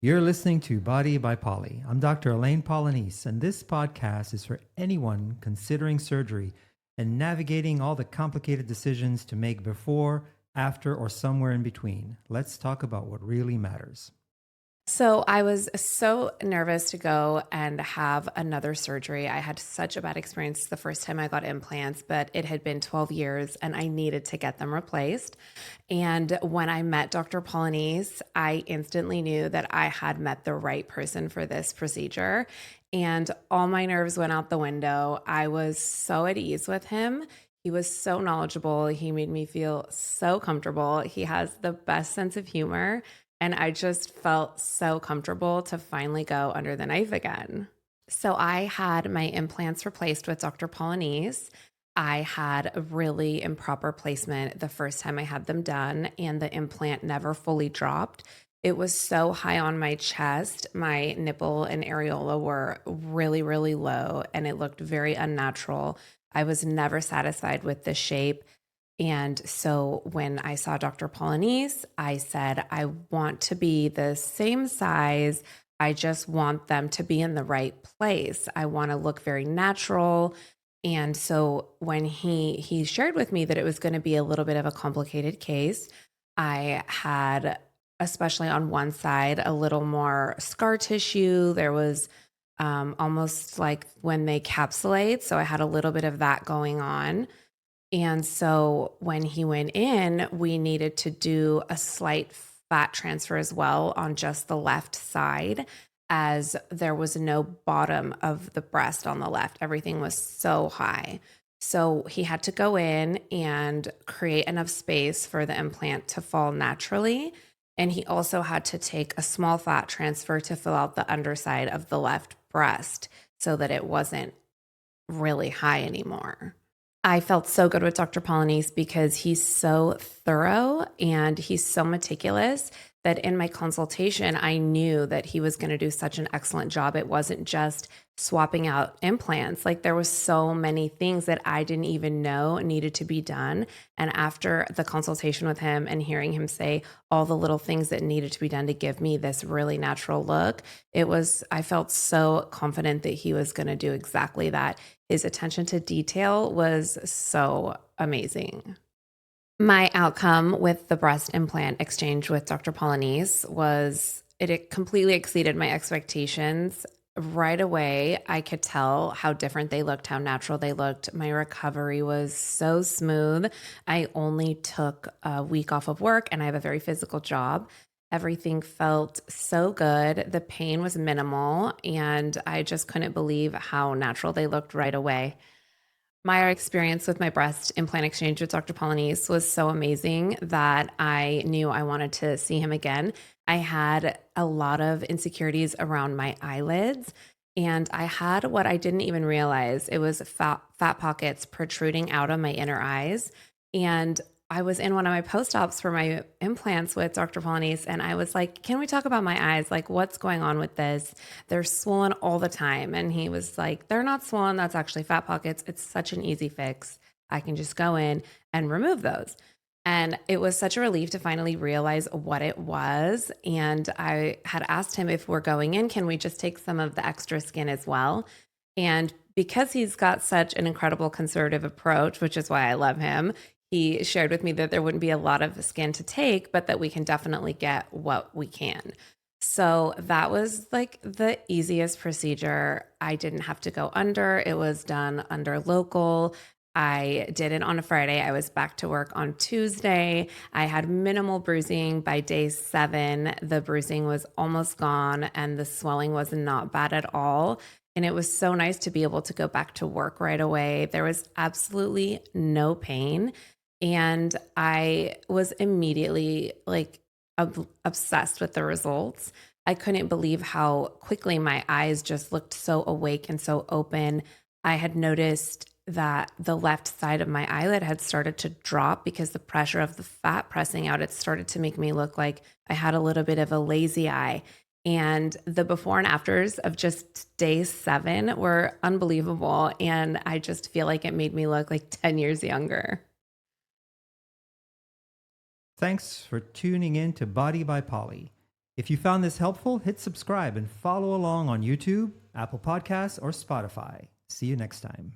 You're listening to Body by Polly. I'm Dr. Alain Polynice, and this podcast is for anyone considering surgery and navigating all the complicated decisions to make before, after, or somewhere in between. Let's talk about what really matters. So I was so nervous to go and have another surgery. I had such a bad experience the first time I got implants, but it had been 12 years and I needed to get them replaced. And when I met Dr. Polynice, I instantly knew that I had met the right person for this procedure. And all my nerves went out the window. I was so at ease with him. He was so knowledgeable. He made me feel so comfortable. He has the best sense of humor. And I just felt so comfortable to finally go under the knife again. So I had my implants replaced with Dr. Polynice. I had a really improper placement the first time I had them done, and the implant never fully dropped. It was so high on my chest. My nipple and areola were really, really low, and it looked very unnatural. I was never satisfied with the shape. And so when I saw Dr. Polynice, I said, I want to be the same size. I just want them to be in the right place. I want to look very natural. And so when he shared with me that it was going to be a little bit of a complicated case, I had, especially on one side, a little more scar tissue. There was almost like when they capsulate. So I had a little bit of that going on. And so when he went in, we needed to do a slight fat transfer as well on just the left side, as there was no bottom of the breast on the left. Everything was so high. So he had to go in and create enough space for the implant to fall naturally. And he also had to take a small fat transfer to fill out the underside of the left breast so that it wasn't really high anymore. I felt so good with Dr. Polynice because he's so thorough and he's so meticulous that in my consultation, I knew that he was going to do such an excellent job. It wasn't just swapping out implants. Like there was so many things that I didn't even know needed to be done. And after the consultation with him and hearing him say all the little things that needed to be done to give me this really natural look, I felt so confident that he was going to do exactly that. His attention to detail was so amazing. My outcome with the breast implant exchange with Dr. Polynice was it completely exceeded my expectations. Right away, I could tell how different they looked, how natural they looked. My recovery was so smooth. I only took a week off of work and I have a very physical job. Everything felt so good. The pain was minimal, and I just couldn't believe how natural they looked right away. My experience with my breast implant exchange with Dr. Polynice was so amazing that I knew I wanted to see him again. I had a lot of insecurities around my eyelids, and I had what I didn't even realize. It was fat pockets protruding out of my inner eyes. And I was in one of my post-ops for my implants with Dr. Polynice, and I was like, can we talk about my eyes? Like, what's going on with this? They're swollen all the time. And he was like, they're not swollen. That's actually fat pockets. It's such an easy fix. I can just go in and remove those. And it was such a relief to finally realize what it was. And I had asked him, if we're going in, can we just take some of the extra skin as well? And because he's got such an incredible conservative approach, which is why I love him, he shared with me that there wouldn't be a lot of skin to take, but that we can definitely get what we can. So that was like the easiest procedure. I didn't have to go under. It was done under local. I did it on a Friday. I was back to work on Tuesday. I had minimal bruising by day 7. The bruising was almost gone and the swelling was not bad at all. And it was so nice to be able to go back to work right away. There was absolutely no pain. And I was immediately like obsessed with the results. I couldn't believe how quickly my eyes just looked so awake and so open. I had noticed that the left side of my eyelid had started to drop because the pressure of the fat pressing out, it started to make me look like I had a little bit of a lazy eye. And the before and afters of just day 7 were unbelievable. And I just feel like it made me look like 10 years younger. Thanks for tuning in to Body by Polly. If you found this helpful, hit subscribe and follow along on YouTube, Apple Podcasts, or Spotify. See you next time.